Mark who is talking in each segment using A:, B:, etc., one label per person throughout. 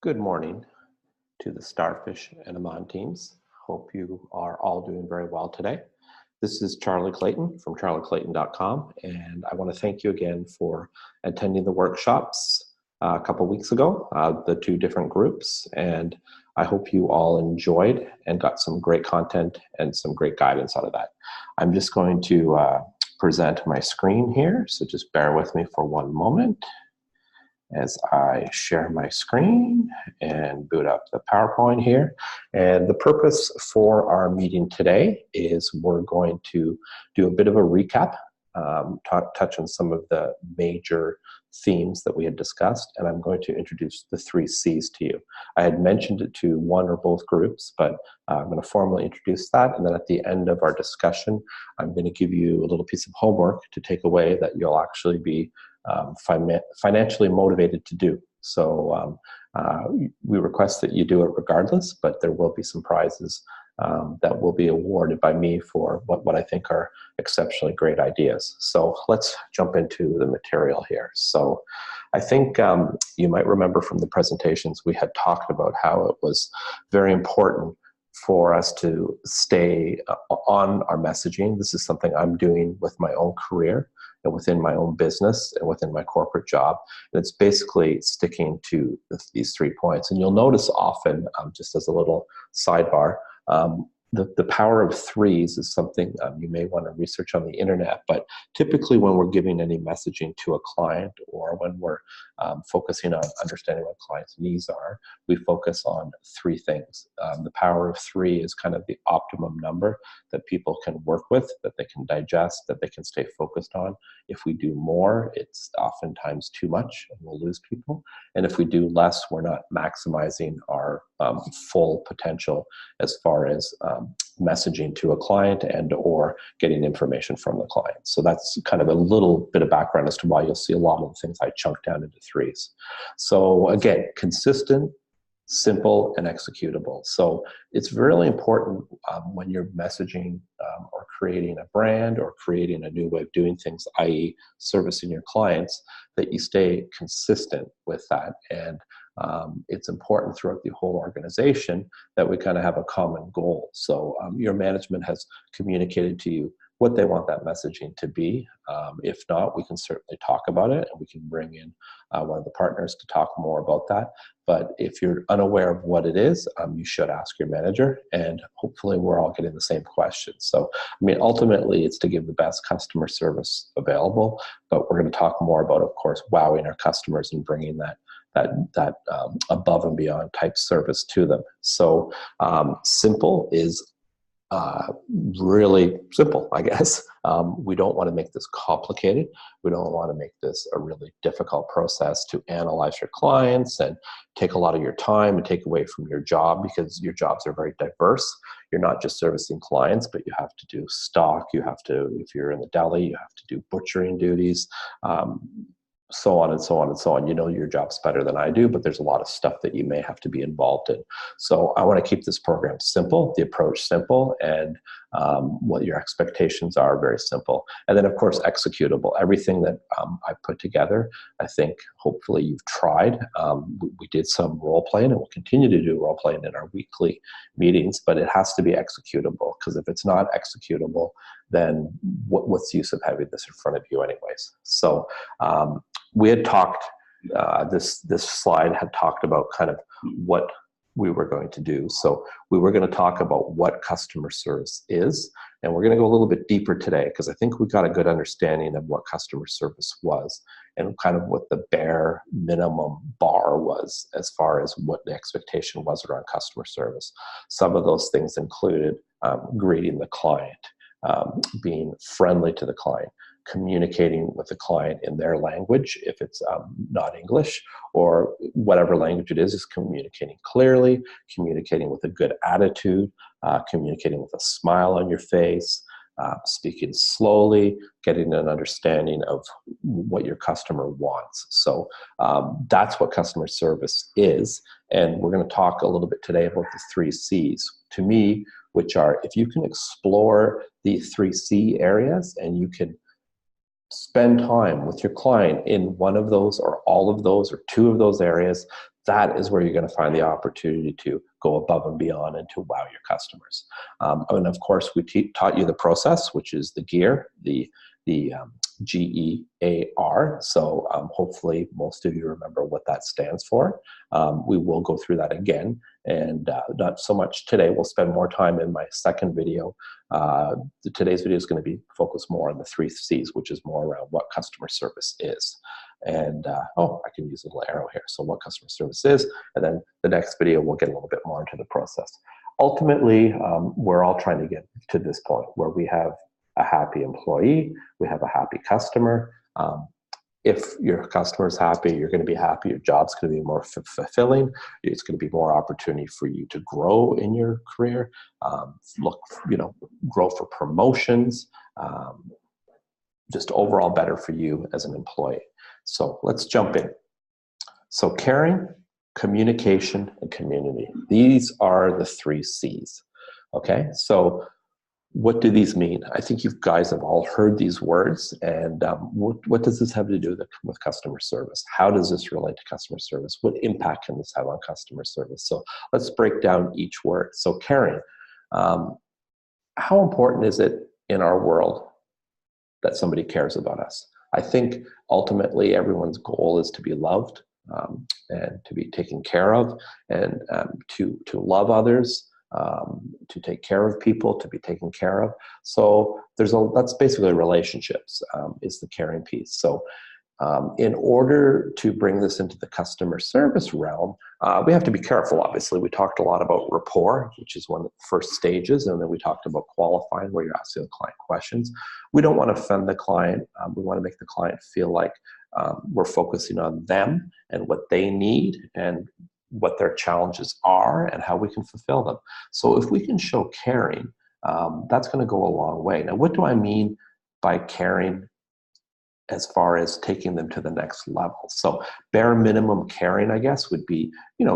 A: Good morning to the Starfish and Aman teams. Hope you are all doing very well today. This is Charlie Clayton from charlieclayton.com, and I want to thank you again for attending the workshops a couple weeks ago, the two different groups, and I hope you all enjoyed and got some great content and some great guidance out of that. I'm just going to present my screen here, so just bear with me for one moment as I share my screen and boot up the PowerPoint here. And the purpose for our meeting today is we're going to do a bit of a recap, touch on some of the major themes that we had discussed, and I'm going to introduce the 3 C's to you. I had mentioned it to one or both groups, but I'm going to formally introduce that, and then at the end of our discussion, I'm going to give you a little piece of homework to take away that you'll actually be financially motivated to do. So we request that you do it regardless, but there will be some prizes that will be awarded by me for what I think are exceptionally great ideas. So let's jump into the material here. So I think you might remember from the presentations we had talked about how it was very important for us to stay on our messaging. This is something I'm doing with my own career and within my own business and within my corporate job. And it's basically sticking to these 3 points. And you'll notice often, just as a little sidebar, the power of 3s is something you may want to research on the internet, but typically when we're giving any messaging to a client or when we're focusing on understanding what clients' needs are, we focus on 3 things. The power of 3 is kind of the optimum number that people can work with, that they can digest, that they can stay focused on. If we do more, it's oftentimes too much and we'll lose people. And if we do less, we're not maximizing our full potential as far as messaging to a client and or getting information from the client. So that's kind of a little bit of background as to why you'll see a lot of the things I chunk down into 3s. So again, consistent, simple, and executable. So it's really important when you're messaging or creating a brand or creating a new way of doing things, i.e. servicing your clients, that you stay consistent with that. And it's important throughout the whole organization that we kind of have a common goal. So your management has communicated to you what they want that messaging to be. If not, we can certainly talk about it and we can bring in one of the partners to talk more about that. But if you're unaware of what it is, you should ask your manager, and hopefully we're all getting the same question. So, I mean, ultimately it's to give the best customer service available, but we're going to talk more about, of course, wowing our customers and bringing that above and beyond type service to them. So simple is really simple, I guess. We don't want to make this complicated. We don't want to make this a really difficult process to analyze your clients and take a lot of your time and take away from your job, because your jobs are very diverse. You're not just servicing clients, but you have to do stock. You have to, if you're in the deli, you have to do butchering duties. So on and so on and so on. You know your job's better than I do, but there's a lot of stuff that you may have to be involved in. So I want to keep this program simple, the approach simple, and what your expectations are very simple. And then, of course, executable. Everything that I put together, I think hopefully you've tried. We did some role playing, and we'll continue to do role playing in our weekly meetings, but it has to be executable, because if it's not executable, then what's the use of having this in front of you anyways? So we had talked, this slide had talked about kind of what we were going to do. So we were going to talk about what customer service is, and we're going to go a little bit deeper today, because I think we got a good understanding of what customer service was and kind of what the bare minimum bar was as far as what the expectation was around customer service. Some of those things included greeting the client, being friendly to the client, communicating with the client in their language if it's not English, or whatever language it is communicating clearly, communicating with a good attitude, communicating with a smile on your face, speaking slowly, getting an understanding of what your customer wants. So that's what customer service is. And we're going to talk a little bit today about the 3 C's. To me, which are, if you can explore the 3 C areas and you can spend time with your client in one of those or all of those or 2 of those areas, that is where you're going to find the opportunity to go above and beyond and to wow your customers. And of course, we taught you the process, which is the GEAR, the GEAR. So hopefully most of you remember what that stands for. We will go through that again, and not so much today. We'll spend more time in my second video. Today's video is going to be focused more on the 3 C's, which is more around what customer service is. And oh, I can use a little arrow here. So what customer service is, and then the next video we'll get a little bit more into the process. Ultimately, we're all trying to get to this point where we have a happy employee, we have a happy customer. If your customer is happy, you're going to be happy. Your job's going to be more fulfilling. It's going to be more opportunity for you to grow in your career. Grow for promotions. Just overall better for you as an employee. So let's jump in. So caring, communication, and community. These are the 3 C's. Okay, so what do these mean? I think you guys have all heard these words, and what does this have to do with customer service? How does this relate to customer service? What impact can this have on customer service? So let's break down each word. So caring, how important is it in our world that somebody cares about us? I think ultimately everyone's goal is to be loved and to be taken care of, and to love others, to take care of people, to be taken care of. So that's basically relationships, is the caring piece. So in order to bring this into the customer service realm, we have to be careful. Obviously, we talked a lot about rapport, which is one of the first stages, and then we talked about qualifying, where you're asking the client questions. We don't want to offend the client. We want to make the client feel like we're focusing on them and what they need and what their challenges are and how we can fulfill them. So if we can show caring, that's going to go a long way. Now, what do I mean by caring as far as taking them to the next level? So bare minimum caring, I guess, would be,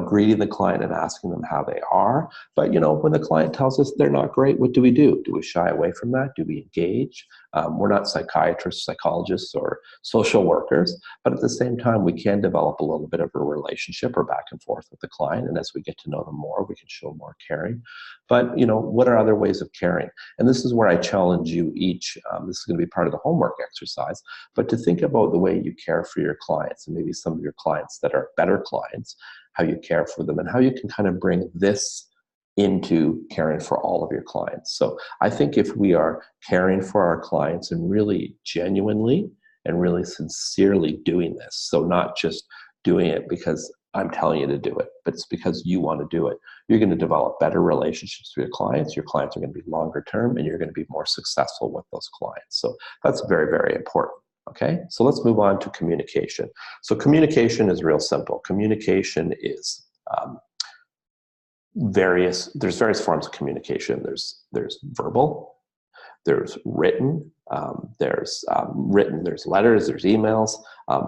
A: greeting the client and asking them how they are. But, when the client tells us they're not great, what do we do? Do we shy away from that? Do we engage? We're not psychiatrists, psychologists, or social workers, but at the same time, we can develop a little bit of a relationship or back and forth with the client. And as we get to know them more, we can show more caring. But, what are other ways of caring? And this is where I challenge you each. This is going to be part of the homework exercise, but to think about the way you care for your clients, and maybe some of your clients that are better clients, how you care for them, and how you can kind of bring this into caring for all of your clients. So I think if we are caring for our clients and really genuinely and really sincerely doing this, so not just doing it because I'm telling you to do it, but it's because you want to do it, you're going to develop better relationships with your clients. Your clients are going to be longer term, and you're going to be more successful with those clients. So that's very, very important. Okay, so let's move on to communication. So communication is real simple. Communication is there's various forms of communication. There's verbal, there's written, there's letters, there's emails,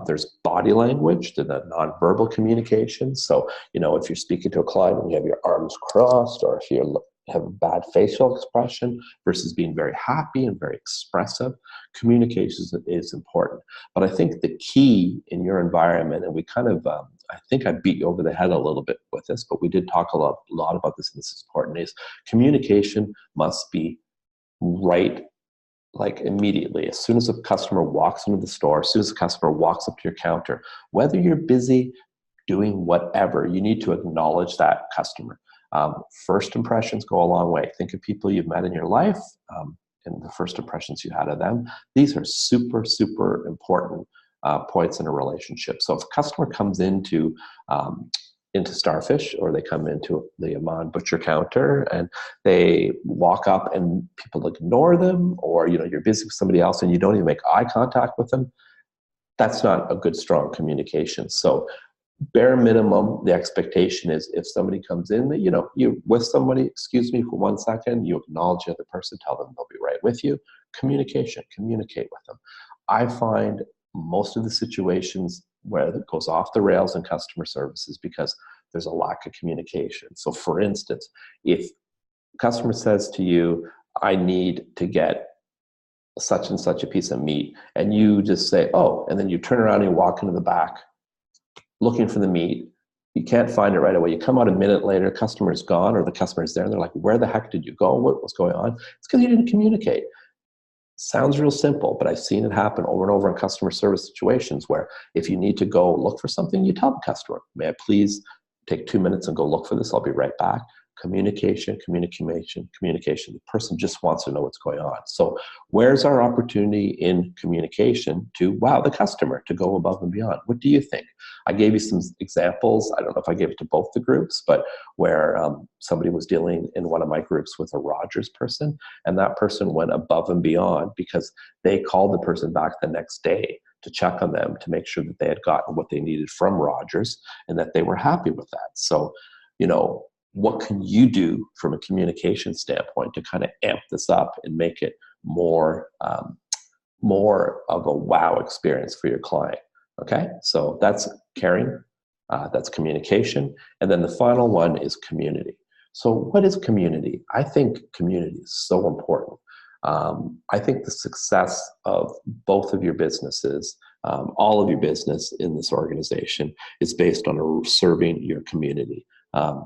A: there's body language, the nonverbal communication. So, if you're speaking to a client and you have your arms crossed, or if you have a bad facial expression versus being very happy and very expressive, communication is important. But I think the key in your environment, and we kind of, I think I beat you over the head a little bit with this, but we did talk a lot about this, and this is important, is communication must be right, like immediately. As soon as a customer walks into the store, as soon as a customer walks up to your counter, whether you're busy doing whatever, you need to acknowledge that customer. First impressions go a long way. Think of people you've met in your life and the first impressions you had of them. These are super, super important points in a relationship. So if a customer comes into Starfish, or they come into the Aman butcher counter and they walk up and people ignore them, or you're busy with somebody else and you don't even make eye contact with them, that's not a good, strong communication. So bare minimum, the expectation is if somebody comes in, that you're with somebody, excuse me for 1 second, you acknowledge the other person, tell them they'll be right with you. Communicate with them. I find most of the situations where it goes off the rails in customer services because there's a lack of communication. So for instance, if a customer says to you, I need to get such and such a piece of meat, and you just say, oh, and then you turn around and you walk into the back looking for the meat, You can't find it right away. You come out a minute later, customer's gone, or the customer's there, and they're like, where the heck did you go? What was going on? It's because you didn't communicate. Sounds real simple, but I've seen it happen over and over in customer service situations where if you need to go look for something, you tell the customer, may I please take 2 minutes and go look for this? I'll be right back. Communication, communication, communication. The person just wants to know what's going on. So where's our opportunity in communication to wow the customer, to go above and beyond? What do you think? I gave you some examples. I don't know if I gave it to both the groups, but where somebody was dealing in one of my groups with a Rogers person, and that person went above and beyond because they called the person back the next day to check on them to make sure that they had gotten what they needed from Rogers and that they were happy with that. So, what can you do from a communication standpoint to kind of amp this up and make it more of a wow experience for your client? Okay, so that's caring, that's communication, and then the final one is community. So what is community? I think community is so important. I think the success of both of your businesses, all of your business in this organization, is based on serving your community.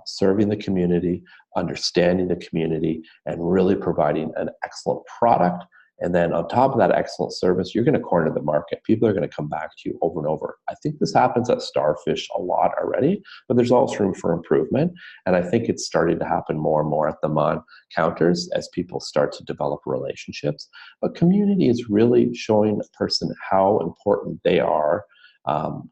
A: Serving the community, understanding the community, and really providing an excellent product. And then on top of that excellent service, you're going to corner the market. People are going to come back to you over and over. I think this happens at Starfish a lot already, but there's always room for improvement. And I think it's starting to happen more and more at the Mon counters as people start to develop relationships. But community is really showing a person how important they are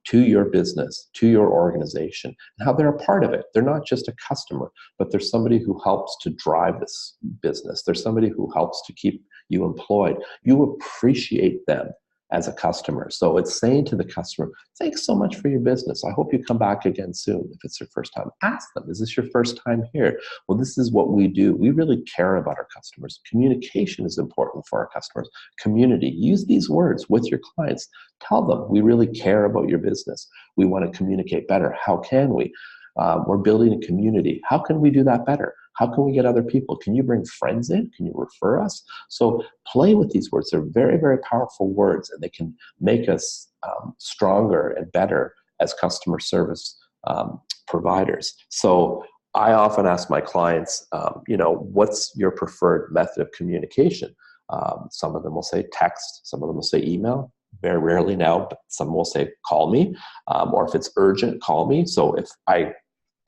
A: to your business, to your organization, and how they're a part of it. They're not just a customer, but they're somebody who helps to drive this business. They're somebody who helps to keep you employed. You appreciate them as a customer. So it's saying to the customer, thanks so much for your business. I hope you come back again soon. If it's your first time, ask them, is this your first time here? Well, this is what we do. We really care about our customers. Communication is important for our customers. Community, use these words with your clients. Tell them, we really care about your business. We want to communicate better. How can we? We're building a community. How can we do that better? How can we get other people? Can you bring friends in? Can you refer us? So play with these words. They're very, very powerful words, and they can make us stronger and better as customer service providers. So I often ask my clients, what's your preferred method of communication? Some of them will say text. Some of them will say email. Very rarely now, but some will say call me, or if it's urgent, call me. So if I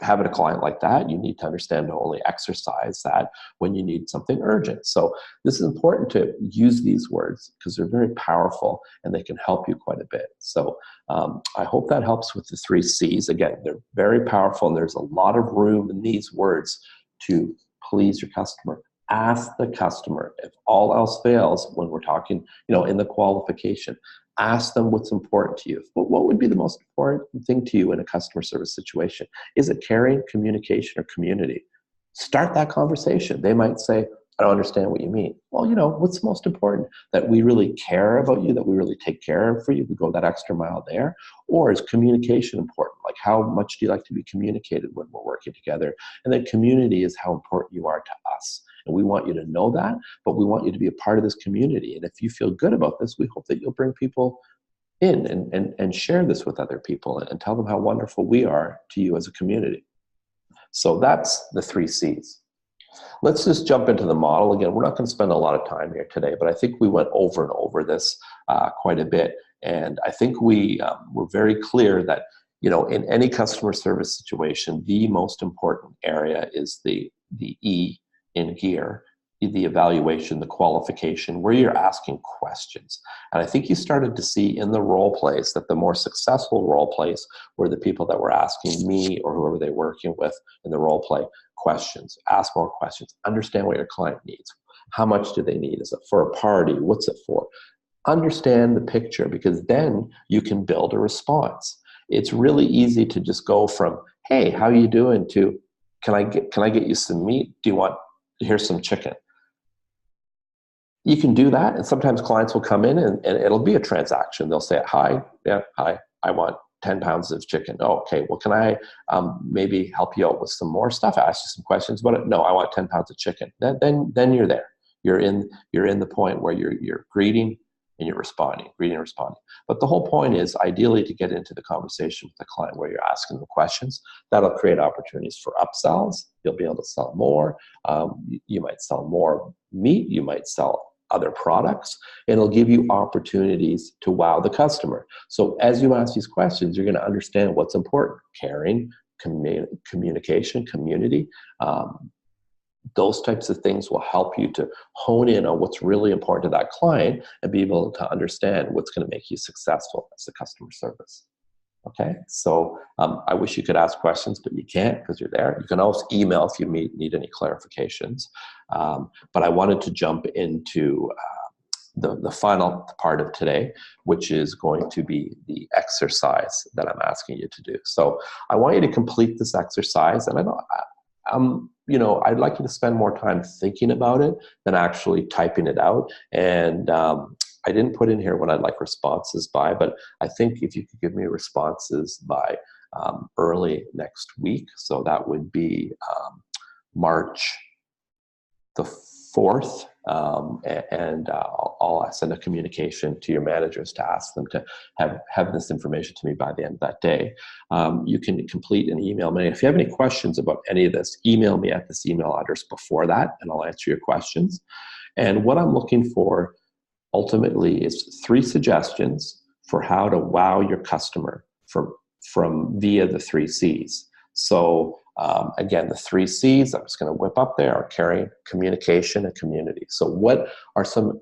A: having a client like that, you need to understand to only exercise that when you need something urgent. So this is important to use these words because they're very powerful and they can help you quite a bit. So I hope that helps with the 3 C's. Again, they're very powerful and there's a lot of room in these words to please your customer. Ask the customer. If all else fails, when we're talking, in the qualification, ask them what's important to you. But what would be the most important thing to you in a customer service situation? Is it caring, communication, or community? Start that conversation. They might say, I don't understand what you mean. Well, what's most important? That we really care about you, that we really take care of for you, we go that extra mile there? Or is communication important? Like, how much do you like to be communicated when we're working together? And then community is how important you are to us. And we want you to know that, but we want you to be a part of this community. And if you feel good about this, we hope that you'll bring people in and share this with other people and tell them how wonderful we are to you as a community. So that's the 3 C's. Let's just jump into the model. Again, we're not going to spend a lot of time here today, but I think we went over and over this quite a bit. And I think we were very clear that, in any customer service situation, the most important area is the E in gear, the evaluation, the qualification, where you're asking questions. And I think you started to see in the role plays that the more successful role plays were the people that were asking me or whoever they're working with in the role play questions. Ask more questions. Understand what your client needs. How much do they need? Is it for a party? What's it for? Understand the picture, because then you can build a response. It's really easy to just go from, hey, how are you doing, to can I get you some meat? Do you want, here's some chicken. You can do that, and sometimes clients will come in and it'll be a transaction. They'll say, hi, I want 10 pounds of chicken. Oh, okay, well, can I maybe help you out with some more stuff? Ask you some questions about it. No, I want 10 pounds of chicken. Then you're there. You're in the point where you're greeting and you're responding, reading and responding. But the whole point is ideally to get into the conversation with the client where you're asking them questions. That'll create opportunities for upsells. You'll be able to sell more. You might sell more meat. You might sell other products, and it'll give you opportunities to wow the customer. So as you ask these questions, you're going to understand what's important: caring, communication, community. Those types of things will help you to hone in on what's really important to that client and be able to understand what's going to make you successful as a customer service. Okay, so I wish you could ask questions, but you can't because you're there. You can always email if you need any clarifications. But I wanted to jump into the final part of today, which is going to be the exercise that I'm asking you to do. So I want you to complete this exercise, and I'd like you to spend more time thinking about it than actually typing it out. And I didn't put in here what I'd like responses by, but I think if you could give me responses by early next week, so that would be March the 4th, and I'll send a communication to your managers to ask them to have this information to me by the end of that day. You can complete an email me. If you have any questions about any of this, email me at this email address before that, and I'll answer your questions. And what I'm looking for ultimately is 3 suggestions for how to wow your customer from via the 3 C's. So again, the 3 C's, I'm just going to whip up there, are caring, communication, and community. So what are some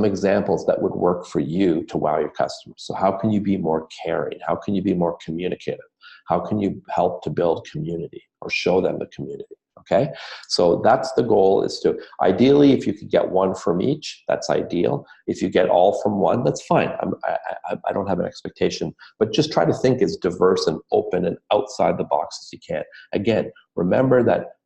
A: examples that would work for you to wow your customers? So how can you be more caring? How can you be more communicative? How can you help to build community or show them the community? Okay, so that's the goal, is to ideally, if you could get 1 from each, that's ideal. If you get all from 1, that's fine. I don't have an expectation, but just try to think as diverse and open and outside the box as you can. Again, remember that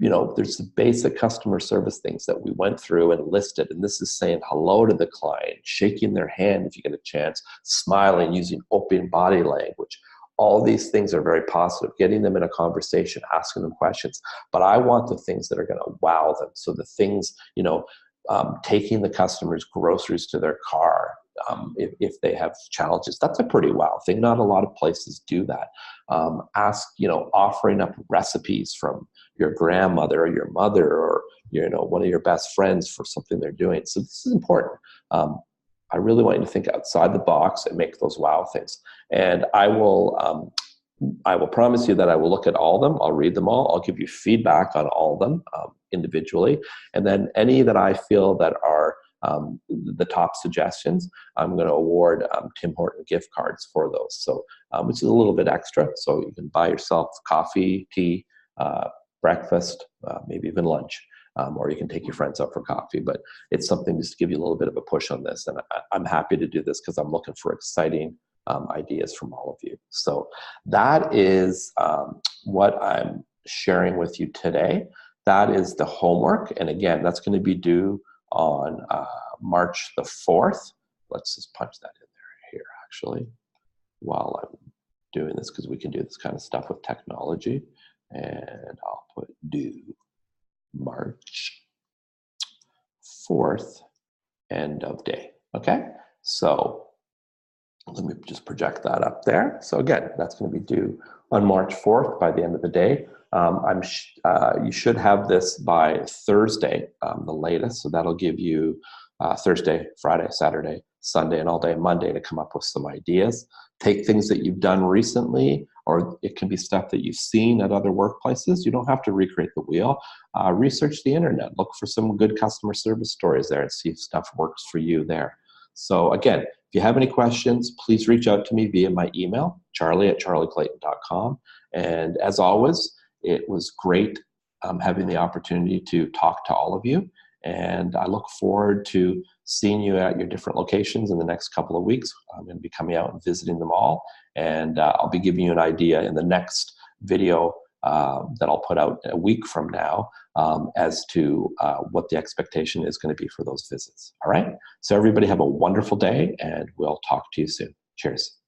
A: there's the basic customer service things that we went through and listed, and this is saying hello to the client, shaking their hand if you get a chance, smiling, using open body language. All these things are very positive, getting them in a conversation, asking them questions. But I want the things that are going to wow them. So the things, taking the customer's groceries to their car, if they have challenges, that's a pretty wow thing. Not a lot of places do that. Offering up recipes from your grandmother or your mother or one of your best friends for something they're doing. So this is important. I really want you to think outside the box and make those wow things. And I will promise you that I will look at all of them. I'll read them all. I'll give you feedback on all of them individually. And then any that I feel that are the top suggestions, I'm going to award Tim Horton gift cards for those. So which is a little bit extra. So you can buy yourself coffee, tea, breakfast, maybe even lunch. Or you can take your friends out for coffee, but it's something just to give you a little bit of a push on this. And I'm happy to do this because I'm looking for exciting ideas from all of you. So that is what I'm sharing with you today. That is the homework. And again, that's going to be due on March the 4th. Let's just punch that in there here, actually, while I'm doing this, because we can do this kind of stuff with technology. And I'll put due March 4th, end of day. Okay, so let me just project that up there. So again, that's going to be due on March 4th by the end of the day. You should have this by Thursday, the latest. So that'll give you Thursday, Friday, Saturday, Sunday, and all day Monday to come up with some ideas. Take things that you've done recently, or it can be stuff that you've seen at other workplaces. You don't have to recreate the wheel. Research the internet. Look for some good customer service stories there and see if stuff works for you there. So again, if you have any questions, please reach out to me via my email, charlie@charlieclayton.com. And as always, it was great having the opportunity to talk to all of you. And I look forward to seeing you at your different locations in the next couple of weeks. I'm going to be coming out and visiting them all. And I'll be giving you an idea in the next video that I'll put out a week from now as to what the expectation is going to be for those visits. All right? So everybody have a wonderful day, and we'll talk to you soon. Cheers.